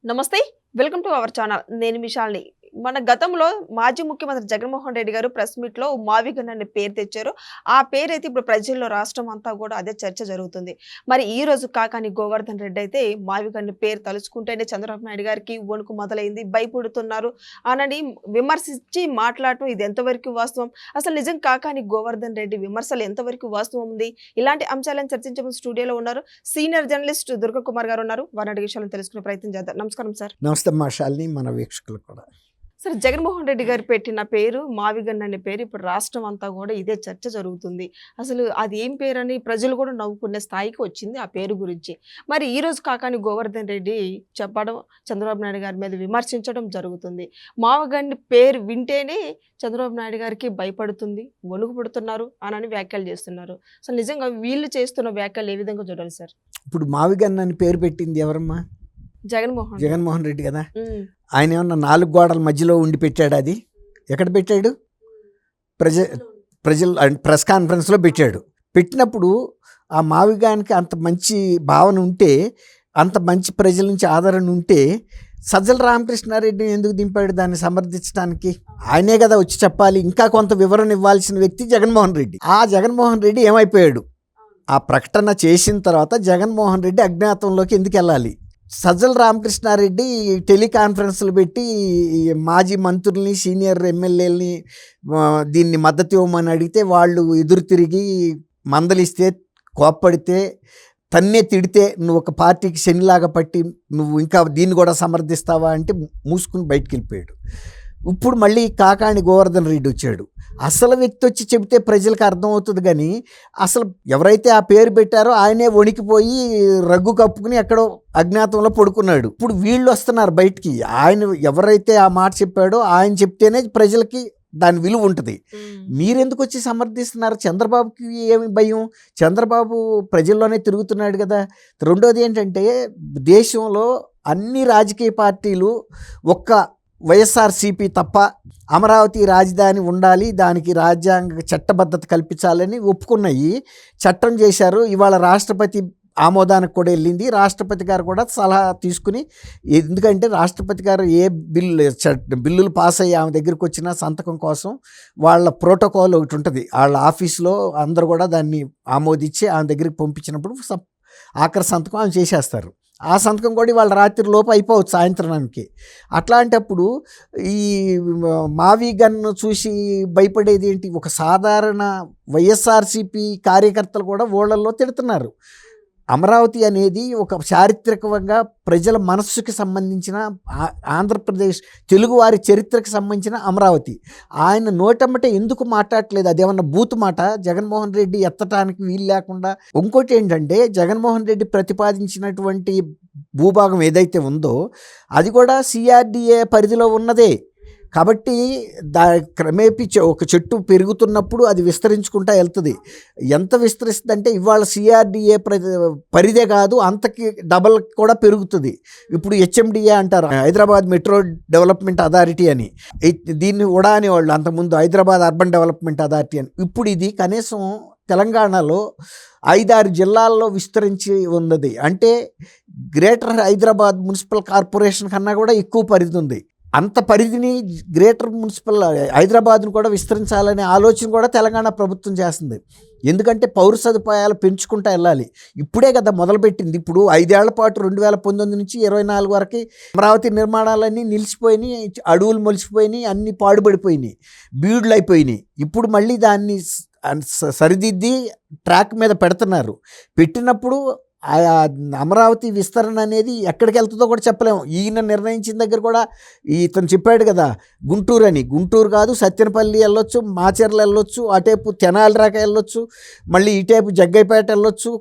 నమస్తే. Welcome to our channel. నేను మీ శాలిని. మన గతంలో మాజీ ముఖ్యమంత్రి జగన్మోహన్ రెడ్డి గారు ప్రెస్ మీట్‌లో మావిగన్ అనే పేరు తెచ్చారు. ఆ పేరైతే ఇప్పుడు ప్రజల్లో రాష్ట్రం అంతా కూడా అదే చర్చ జరుగుతుంది. మరి ఈ రోజు కాకాని గోవర్ధన్ రెడ్డి అయితే మావిగన్ పేరు తలుచుకుంటేనే చంద్రబాబు నాయుడు గారికి వణుకు మొదలైంది. భయపడుతున్నారు అనని విమర్శించి మాట్లాడటం ఇది ఎంతవరకు వాస్తవం? అసలు నిజం కాకాని గోవర్ధన్ రెడ్డి విమర్శలు ఎంతవరకు వాస్తవం ఉంది? ఇలాంటి అంశాలను చర్చించే స్టూడియోలో ఉన్నారు సీనియర్ జర్నలిస్ట్ దుర్గా కుమార్ గారు ఉన్నారు. వారిని అడిగే విషయాలను తెలుసుకునే ప్రయత్నం చేద్దాం. నమస్కారం సార్. నమస్తే మా శాలిని, మన వీక్షకులు కూడా. సార్, జగన్మోహన్ రెడ్డి గారు పెట్టిన పేరు మావిగన్ అనే పేరు ఇప్పుడు రాష్ట్రం అంతా కూడా ఇదే చర్చ జరుగుతుంది. అసలు అది ఏం పేరని ప్రజలు కూడా నవ్వుకునే స్థాయికి వచ్చింది ఆ పేరు గురించి. మరి ఈ రోజు కాకాని గోవర్ధన్ రెడ్డి చెప్పడం, చంద్రబాబు నాయుడు గారి మీద విమర్శించడం జరుగుతుంది. మావిగన్ పేరు వింటేనే చంద్రబాబు నాయుడు గారికి భయపడుతుంది, వణుకు పుడుతున్నారు అని వ్యాఖ్యలు చేస్తున్నారు. అసలు నిజంగా వీళ్ళు చేస్తున్న వ్యాఖ్యలు ఏ విధంగా చూడాలి సార్? ఇప్పుడు మావిగన్ అని పేరు పెట్టింది ఎవరమ్మా? జగన్మోహన్ రెడ్డి కదా. ఆయన ఏమన్నా 4 గోడల మధ్యలో ఉండి పెట్టాడు? అది ఎక్కడ పెట్టాడు? ప్రజలు ప్రెస్ కాన్ఫరెన్స్లో పెట్టాడు. పెట్టినప్పుడు ఆ మావిగానికి అంత మంచి భావన ఉంటే, అంత మంచి ప్రజల నుంచి ఆదరణ ఉంటే సజ్జల రామకృష్ణారెడ్డిని ఎందుకు దింపాడు దాన్ని సమర్థించడానికి? ఆయనే కదా వచ్చి చెప్పాలి. ఇంకా కొంత వివరణ ఇవ్వాల్సిన వ్యక్తి జగన్మోహన్ రెడ్డి. ఆ జగన్మోహన్ రెడ్డి ఏమైపోయాడు? ఆ ప్రకటన చేసిన తర్వాత జగన్మోహన్ రెడ్డి అజ్ఞాతంలోకి ఎందుకు వెళ్ళాలి? సజ్జల రామకృష్ణారెడ్డి టెలికాన్ఫరెన్స్లు పెట్టి మాజీ మంత్రుల్ని, సీనియర్ ఎమ్మెల్యేలని దీన్ని మద్దతు ఇవ్వమని అడిగితే వాళ్ళు ఎదురు తిరిగి మందలిస్తే, కోప్పడితే, తన్నే తిడితే నువ్వు ఒక పార్టీకి శనిలాగా పట్టి నువ్వు ఇంకా దీన్ని కూడా సమర్థిస్తావా అంటే మూసుకుని బయటికి వెళ్ళిపోయాడు. ఇప్పుడు మళ్ళీ కాకాని గోవర్ధన్ రెడ్డి వచ్చాడు. అసలు వ్యక్తి వచ్చి చెబితే ప్రజలకు అర్థమవుతుంది. కానీ అసలు ఎవరైతే ఆ పేరు పెట్టారో ఆయనే వణికిపోయి రగ్గు కప్పుకుని ఎక్కడో అజ్ఞాతంలో పడుకున్నాడు. ఇప్పుడు వీళ్ళు వస్తున్నారు బయటికి. ఆయన ఎవరైతే ఆ మాట చెప్పాడో ఆయన చెప్తేనే ప్రజలకి దాని విలువ ఉంటుంది. మీరెందుకు వచ్చి సమర్థిస్తున్నారు? చంద్రబాబుకి ఏమి భయం? చంద్రబాబు ప్రజల్లోనే తిరుగుతున్నాడు కదా. రెండోది ఏంటంటే, దేశంలో అన్ని రాజకీయ పార్టీలు ఒక్క వైఎస్ఆర్సీపీ తప్ప అమరావతి రాజధాని ఉండాలి, దానికి రాజ్యాంగ చట్టబద్ధత కల్పించాలని ఒప్పుకున్నాయి, చట్టం చేశారు. ఇవాళ రాష్ట్రపతి ఆమోదానికి కూడా వెళ్ళింది. రాష్ట్రపతి గారు కూడా సలహా తీసుకుని, ఎందుకంటే రాష్ట్రపతి గారు ఏ బిల్లులు పాస్ అయ్యి ఆమె దగ్గరికి వచ్చిన సంతకం కోసం వాళ్ళ ప్రోటోకాల్ ఒకటి ఉంటుంది. వాళ్ళ ఆఫీస్లో అందరూ కూడా దాన్ని ఆమోదించి ఆమె దగ్గరికి పంపించినప్పుడు ఆఖరి సంతకం ఆమె చేసేస్తారు. ఆ సంతకం కూడా వాళ్ళ రాత్రి లోపు అయిపోవచ్చు, సాయంత్రానికి. అట్లాంటప్పుడు ఈ మావిగన్ను చూసి భయపడేది ఏంటి? ఒక సాధారణ వైఎస్ఆర్సీపీ కార్యకర్తలు కూడా ఓళ్ళల్లో తిడుతున్నారు. అమరావతి అనేది ఒక చారిత్రకంగా ప్రజల మనస్సుకి సంబంధించిన, ఆంధ్రప్రదేశ్ తెలుగువారి చరిత్రకు సంబంధించిన అమరావతి. ఆయన నోటమ్మటే ఎందుకు మాట్లాడట్లేదు? అదేమన్నా బూతు మాట జగన్మోహన్ రెడ్డి ఎత్తటానికి వీలు లేకుండా? ఇంకోటి ఏంటంటే, జగన్మోహన్ రెడ్డి ప్రతిపాదించినటువంటి భూభాగం ఏదైతే ఉందో అది కూడా సిఆర్డిఏ పరిధిలో ఉన్నదే. కాబట్టి క్రమేపీ ఒక చెట్టు పెరుగుతున్నప్పుడు అది విస్తరించుకుంటూ వెళ్తుంది. ఎంత విస్తరిస్తుంది అంటే, ఇవాళ సిఆర్డిఏ పరిధే కాదు, అంతకి డబల్ కూడా పెరుగుతుంది. ఇప్పుడు హెచ్ఎండిఏ అంటారు, హైదరాబాద్ మెట్రో డెవలప్మెంట్ అథారిటీ అని. దీన్ని ఉడా అనేవాళ్ళు అంతకుముందు, హైదరాబాద్ అర్బన్ డెవలప్మెంట్ అథారిటీ అని. ఇప్పుడు ఇది కనీసం తెలంగాణలో 5-6 జిల్లాల్లో విస్తరించి ఉన్నది. అంటే గ్రేటర్ హైదరాబాద్ మున్సిపల్ కార్పొరేషన్ కన్నా కూడా ఎక్కువ పరిధి ఉంది. అంత పరిధిని గ్రేటర్ మున్సిపల్ హైదరాబాద్ను కూడా విస్తరించాలనే ఆలోచన కూడా తెలంగాణ ప్రభుత్వం చేస్తుంది. ఎందుకంటే పౌర సదుపాయాలు పెంచుకుంటూ వెళ్ళాలి. ఇప్పుడే కదా మొదలుపెట్టింది. ఇప్పుడు 5 ఏళ్ల పాటు 2019 నుంచి 24 వరకు అమరావతి నిర్మాణాలన్నీ నిలిచిపోయినాయి, అడవులు మొలిచిపోయినాయి, అన్నీ పాడుపడిపోయినాయి, బీడులు అయిపోయినాయి. ఇప్పుడు మళ్ళీ దాన్ని సరిదిద్ది ట్రాక్ మీద పెడుతున్నారు. పెట్టినప్పుడు అమరావతి విస్తరణ అనేది ఎక్కడికి వెళ్తుందో కూడా చెప్పలేము. ఈయన నిర్ణయించిన దగ్గర కూడా ఇతను చెప్పాడు కదా, గుంటూరు అని. గుంటూరు కాదు, సత్తెనపల్లి వెళ్ళొచ్చు, మాచర్ల వెళ్ళొచ్చు, అటేపు తెనాలి రాక వెళ్ళొచ్చు, మళ్ళీ ఇటేపు జగ్గైపేట వెళ్ళొచ్చు.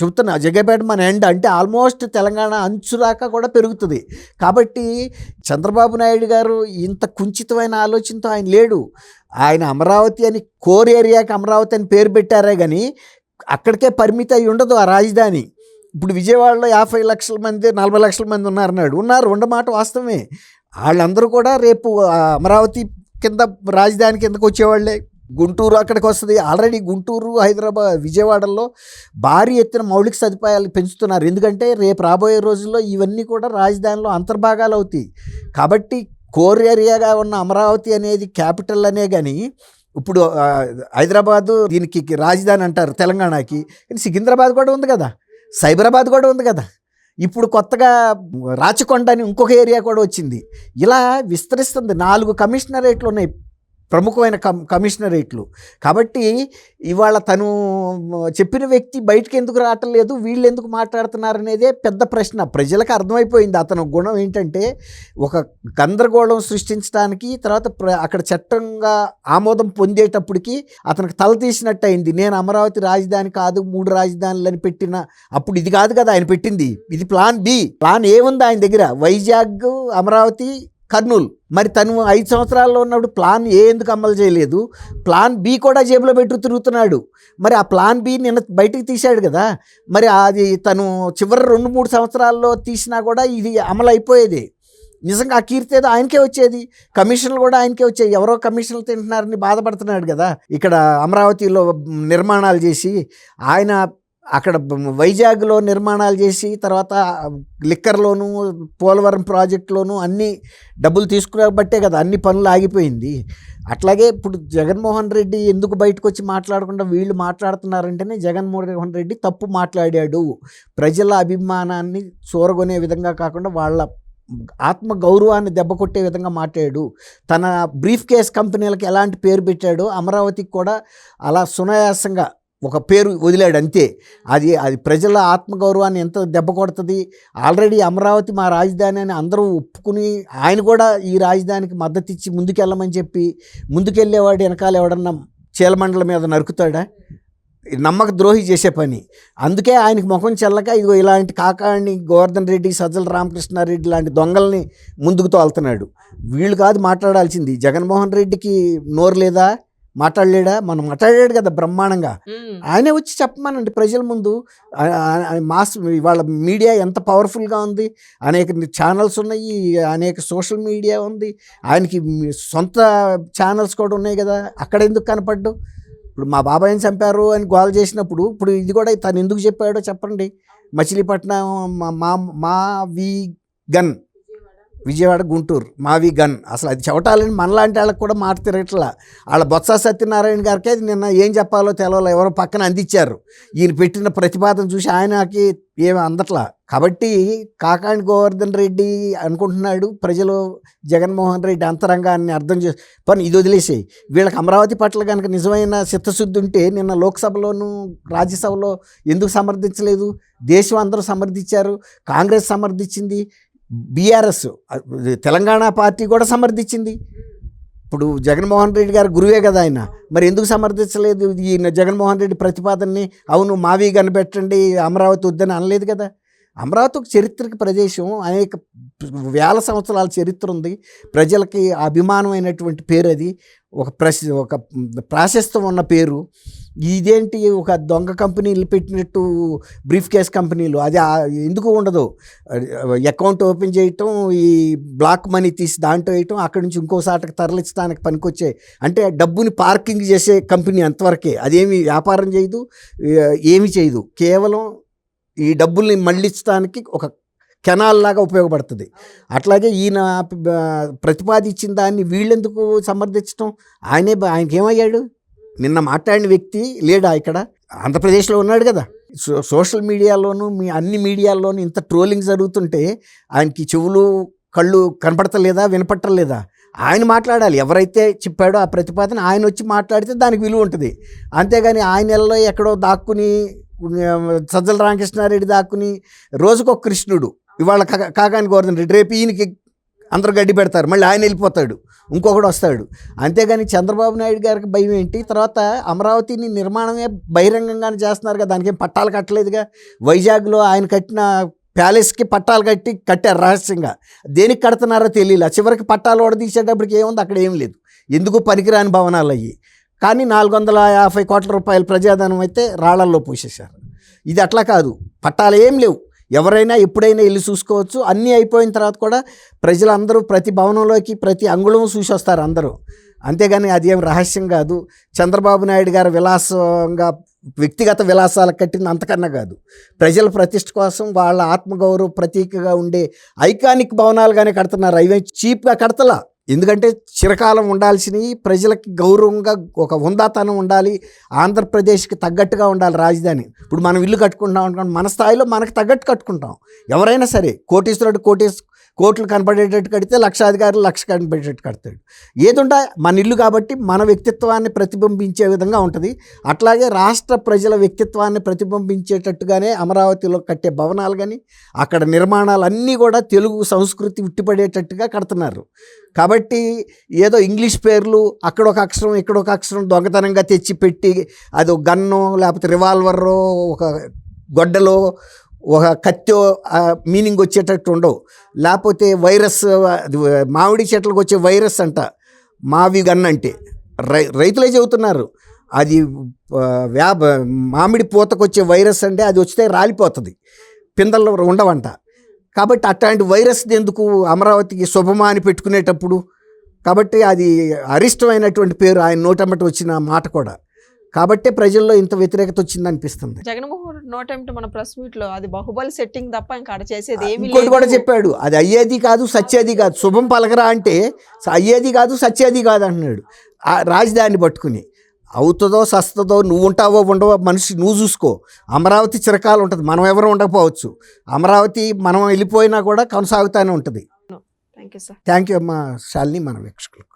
చెబుతున్నా, జగ్గైపేట మన ఎండ్ అంటే ఆల్మోస్ట్ తెలంగాణ అంచురాక కూడా పెరుగుతుంది. కాబట్టి చంద్రబాబు నాయుడు గారు ఇంత కుంచితమైన ఆలోచనతో ఆయన లేడు. ఆయన అమరావతి అని, కోర్ ఏరియాకి అమరావతి అని పేరు పెట్టారే కానీ అక్కడికే పరిమితి అయి ఉండదు ఆ రాజధాని. ఇప్పుడు విజయవాడలో 50 లక్షల మంది, 40 లక్షల మంది ఉన్నారన్నాడు. ఉండమాట వాస్తవమే. వాళ్ళందరూ కూడా రేపు అమరావతి కింద రాజధాని కిందకు వచ్చేవాళ్ళే. గుంటూరు అక్కడికి వస్తుంది. ఆల్రెడీ గుంటూరు, హైదరాబాద్, విజయవాడలో భారీ ఎత్తున మౌలిక సదుపాయాలు పెంచుతున్నారు. ఎందుకంటే రేపు రాబోయే రోజుల్లో ఇవన్నీ కూడా రాజధానిలో అంతర్భాగాలు అవుతాయి. కాబట్టి కోర్ ఏరియాగా ఉన్న అమరావతి అనేది క్యాపిటల్ అనే కానీ ఇప్పుడు హైదరాబాదు దీనికి రాజధాని అంటారు తెలంగాణకి, కానీ సికింద్రాబాద్ కూడా ఉంది కదా, సైబరాబాద్ కూడా ఉంది కదా, ఇప్పుడు కొత్తగా రాచకొండ అని ఇంకొక ఏరియా కూడా వచ్చింది. ఇలా విస్తరిస్తుంది. 4 కమిషనరేట్లు ఉన్నాయి, ప్రముఖమైన కమిషనరేట్లు. కాబట్టి ఇవాళ తను చెప్పిన వ్యక్తి బయటకు ఎందుకు రావటం లేదు, వీళ్ళు ఎందుకు మాట్లాడుతున్నారు అనేదే పెద్ద ప్రశ్న. ప్రజలకు అర్థమైపోయింది అతను గుణం ఏంటంటే ఒక గందరగోళం సృష్టించడానికి, తర్వాత అక్కడ చట్టంగా ఆమోదం పొందేటప్పటికి అతనికి తల తీసినట్టు అయింది. నేను అమరావతి రాజధాని కాదు 3 రాజధానులని పెట్టిన అప్పుడు ఇది కాదు కదా ఆయన పెట్టింది, ఇది ప్లాన్ బి. ప్లాన్ ఏ ఉంది ఆయన దగ్గర, వైజాగ్, అమరావతి, కర్నూలు. మరి తను 5 సంవత్సరాల్లో ఉన్నప్పుడు ప్లాన్ ఏ ఎందుకు అమలు చేయలేదు, ప్లాన్ బి కూడా జేబులో పెట్టు తిరుగుతున్నాడు. మరి ఆ ప్లాన్ బి నిన్న బయటికి తీశాడు కదా, మరి అది తను చివరి 2-3 సంవత్సరాల్లో తీసినా కూడా ఇది అమలు అయిపోయేది. నిజంగా ఆ కీర్తి ఏదో ఆయనకే వచ్చేది, కమిషన్లు కూడా ఆయనకే వచ్చాయి. ఎవరో కమిషన్లు తింటున్నారని బాధపడుతున్నాడు కదా. ఇక్కడ అమరావతిలో నిర్మాణాలు చేసి ఆయన అక్కడ వైజాగ్లో నిర్మాణాలు చేసి తర్వాత లిక్కర్లోను పోలవరం ప్రాజెక్టులోను అన్ని డబ్బులు తీసుకురాబట్టే కదా అన్ని పనులు ఆగిపోయింది. అట్లాగే ఇప్పుడు జగన్మోహన్ రెడ్డి ఎందుకు బయటకు వచ్చి మాట్లాడకుండా వీళ్ళు మాట్లాడుతున్నారంటేనే జగన్మోహన్ రెడ్డి తప్పు మాట్లాడాడు. ప్రజల అభిమానాన్ని చూరగొనే విధంగా కాకుండా వాళ్ళ ఆత్మ గౌరవాన్ని దెబ్బ కొట్టే విధంగా మాట్లాడాడు. తన బ్రీఫ్ కేస్ కంపెనీలకు ఎలాంటి పేరు పెట్టాడో అమరావతికి కూడా అలా సునాయాసంగా ఒక పేరు వదిలాడు అంతే. అది ప్రజల ఆత్మగౌరవాన్ని ఎంత దెబ్బ కొడుతుంది. ఆల్రెడీ అమరావతి మా రాజధాని అని అందరూ ఒప్పుకుని ఆయన కూడా ఈ రాజధానికి మద్దతు ఇచ్చి ముందుకెళ్ళమని చెప్పి ముందుకెళ్ళేవాడు వెనకాల ఎవడన్నా చీలమండల మీద నరుకుతాడా? నమ్మక ద్రోహి చేసే పని. అందుకే ఆయనకి ముఖం చెల్లక ఇదిగో ఇలాంటి కాకాణి గోవర్ధన్ రెడ్డి, సజ్జల రామకృష్ణారెడ్డి లాంటి దొంగల్ని ముందుకు తోలుతున్నాడు. వీళ్ళు కాదు మాట్లాడాల్సింది. జగన్మోహన్ రెడ్డికి నోరు లేదా, మాట్లాడలేడా? మనం మాట్లాడాడు కదా బ్రహ్మాండంగా. ఆయనే వచ్చి చెప్పమనండి ప్రజల ముందు. మాస్ వాళ్ళ మీడియా ఎంత పవర్ఫుల్గా ఉంది, అనేక ఛానల్స్ ఉన్నాయి, అనేక సోషల్ మీడియా ఉంది, ఆయనకి సొంత ఛానల్స్ కూడా ఉన్నాయి కదా. అక్కడ ఎందుకు కనపడ్డు? ఇప్పుడు మా బాబాయిని చంపారు అని గోల చేసినప్పుడు ఇప్పుడు ఇది కూడా తను ఎందుకు చెప్పాడో చెప్పండి. మచిలీపట్నం మావి గన్, విజయవాడ, గుంటూరు మావి గన్. అసలు అది చెప్పటాలని మనలాంటి వాళ్ళకి కూడా మాట తిరగట్లా. వాళ్ళ బొత్స సత్యనారాయణ గారికి అది నిన్న ఏం చెప్పాలో తెలవలో ఎవరో పక్కన అందించారు. ఈయన పెట్టిన ప్రతిపాదన చూసి ఆయనకి ఏమి అందట్లా. కాబట్టి కాకాణి గోవర్ధన్ రెడ్డి అనుకుంటున్నాడు ప్రజలు జగన్మోహన్ రెడ్డి అంతరంగాన్ని అర్థం పని ఇది వదిలేసాయి. వీళ్ళకి అమరావతి పట్ల కనుక నిజమైన చిత్తశుద్ధి ఉంటే నిన్న లోక్సభలోను రాజ్యసభలో ఎందుకు సమర్థించలేదు? దేశం అందరూ సమర్థించారు, కాంగ్రెస్ సమర్థించింది, బీఆర్ఎస్ తెలంగాణ పార్టీ కూడా సమర్థించింది. ఇప్పుడు జగన్మోహన్ రెడ్డి గారు గురువే కదా ఆయన, మరి ఎందుకు సమర్థించలేదు ఈ జగన్మోహన్ రెడ్డి ప్రతిపాదనని? అవును మావి కనిపెట్టండి అమరావతి వద్దని అనలేదు కదా. అమరావతి ఒక చారిత్రక ప్రదేశం, అనేక వేల సంవత్సరాల చరిత్ర ఉంది, ప్రజలకి అభిమానమైనటువంటి పేరు, అది ఒక ప్రాశస్త్యం ఉన్న పేరు. ఇదేంటి ఒక దొంగ కంపెనీలు పెట్టినట్టు బ్రీఫ్ కేస్ కంపెనీలు, అది ఎందుకు ఉండదు? అకౌంట్ ఓపెన్ చేయటం, ఈ బ్లాక్ మనీ తీసి దాంట్లో వేయటం, అక్కడి నుంచి ఇంకోసాటికి తరలించడానికి పనికొచ్చే, అంటే డబ్బుని పార్కింగ్ చేసే కంపెనీ అంతవరకే. అదేమి వ్యాపారం చేయదు, ఏమి చేయదు, కేవలం ఈ డబ్బుల్ని మళ్ళించడానికి ఒక కెనాల్ లాగా ఉపయోగపడుతుంది. అట్లాగే ఈయన ప్రతిపాదించిన దాన్ని వీళ్ళెందుకు సమర్థించడం? ఆయనకి ఏమయ్యాడు? నిన్న మాట్లాడిన వ్యక్తి లేడా ఇక్కడ? ఆంధ్రప్రదేశ్లో ఉన్నాడు కదా. సోషల్ మీడియాలోను అన్ని మీడియాల్లోనూ ఇంత ట్రోలింగ్ జరుగుతుంటే ఆయనకి చెవులు కళ్ళు కనపడతలేదా, వినపట్టలేదా? ఆయన మాట్లాడాలి. ఎవరైతే చెప్పాడో ఆ ప్రతిపాదన ఆయన వచ్చి మాట్లాడితే దానికి విలువ ఉంటుంది. అంతేగాని ఆయన నెలలో ఎక్కడో దాక్కుని సజ్జల రామకృష్ణారెడ్డి దాక్కుని రోజుకొక కృష్ణుడు, ఇవాళ కాకాని గోవర్ధన్ రెడ్డి, రేపు ఈయనకి అందరూ గడ్డి పెడతారు, మళ్ళీ ఆయన వెళ్ళిపోతాడు, ఇంకొకడు వస్తాడు. అంతేగాని చంద్రబాబు నాయుడు గారికి భయం ఏంటి? తర్వాత అమరావతిని నిర్మాణమే బహిరంగంగానే చేస్తున్నారు కదా, దానికేం పట్టాలు కట్టలేదుగా. వైజాగ్లో ఆయన కట్టిన ప్యాలెస్కి పట్టాలు కట్టారు రహస్యంగా. దేనికి కడుతున్నారో తెలియదు. చివరికి పట్టాలు ఓడదీసేటప్పటికి ఏముంది? అక్కడ ఏం లేదు, ఎందుకు పనికిరాని భవనాలు అయ్యి. కానీ 450 కోట్ల రూపాయల ప్రజాధనం అయితే రాళ్లల్లో పోసేశారు. ఇది అట్లా కాదు, పట్టాలు ఏం లేవు, ఎవరైనా ఎప్పుడైనా వెళ్ళి చూసుకోవచ్చు. అన్నీ అయిపోయిన తర్వాత కూడా ప్రజలందరూ ప్రతి భవనంలోకి ప్రతి అంగుళం చూసి వస్తారు అందరూ. అంతేగాని అది ఏం రహస్యం కాదు. చంద్రబాబు నాయుడు గారు విలాసంగా వ్యక్తిగత విలాసాలకు కట్టింది అంతకన్నా కాదు. ప్రజల ప్రతిష్ట కోసం వాళ్ళ ఆత్మగౌరవ ప్రతీకగా ఉండే ఐకానిక్ భవనాలుగానే కడుతున్నారు. అవి చీప్గా కడతలా. ఎందుకంటే చిరకాలం ఉండాల్సినవి, ప్రజలకి గౌరవంగా ఒక హుందాతనం ఉండాలి, ఆంధ్రప్రదేశ్కి తగ్గట్టుగా ఉండాలి రాజధాని. ఇప్పుడు మనం ఇల్లు కట్టుకుంటాం అనుకోండి, మన స్థాయిలో మనకు తగ్గట్టు కట్టుకుంటాం. ఎవరైనా సరే కోటీశ్వరుడు కోట్లు కనపడేటట్టు కడితే లక్షాధికారులు లక్ష కనపడేటట్టు కడతాడు. ఏదుంటా మన ఇల్లు కాబట్టి మన వ్యక్తిత్వాన్ని ప్రతిబింబించే విధంగా ఉంటుంది. అట్లాగే రాష్ట్ర ప్రజల వ్యక్తిత్వాన్ని ప్రతిబింబించేటట్టుగానే అమరావతిలో కట్టే భవనాలు కానీ అక్కడ నిర్మాణాలు అన్నీ కూడా తెలుగు సంస్కృతి ఉట్టిపడేటట్టుగా కడుతున్నారు. కాబట్టి ఏదో ఇంగ్లీష్ పేర్లు అక్కడొక అక్షరం ఇక్కడొక అక్షరం దొంగతనంగా తెచ్చి పెట్టి అది ఒక గన్నో లేకపోతే రివాల్వరో ఒక గొడ్డలో ఒక కత్తో మీనింగ్ వచ్చేటట్టు ఉండవు. లేకపోతే వైరస్, మామిడి చెట్లకు వచ్చే వైరస్ అంట మావి గన్ అంటే రైతులే చెబుతున్నారు. అది మామిడి పూతకు వచ్చే వైరస్ అంటే అది వస్తే రాలిపోతుంది, పిందలు ఉండవంట. కాబట్టి అట్లాంటి వైరస్ ఎందుకు అమరావతికి శుభమా అని పెట్టుకునేటప్పుడు? కాబట్టి అది అరిష్టమైనటువంటి పేరు, ఆయన నోటమ్మట వచ్చిన మాట కూడా. కాబట్టే ప్రజల్లో ఇంత వ్యతిరేకత వచ్చింది అనిపిస్తుంది. జగన్మోహన్ నోటేమిటి మన ప్రెస్ మీట్ లో అది బాహుబలి సెట్టింగ్ తప్ప ఇంకా ఆడ చేసేది ఏమీ ఇంకోటి లేదు కూడా చెప్పాడు, అది అయ్యేది కాదు సచ్చేది కాదు. శుభం పలకరా అంటే అయ్యేది కాదు సచ్చేది కాదు అంటున్నాడు. ఆ రాజధానిని పట్టుకుని అవుతుందో సస్తుందో, నువ్వు ఉంటావో ఉండవో మనిషి నువ్వు చూసుకో. అమరావతి చిరకాలు ఉంటుంది, మనం ఎవరు ఉండకపోవచ్చు. అమరావతి మనం వెళ్ళిపోయినా కూడా కొనసాగుతూనే ఉంటుంది. Thank you sir. Thank you అమ్మా శాలిని, మన వీక్షకులకు.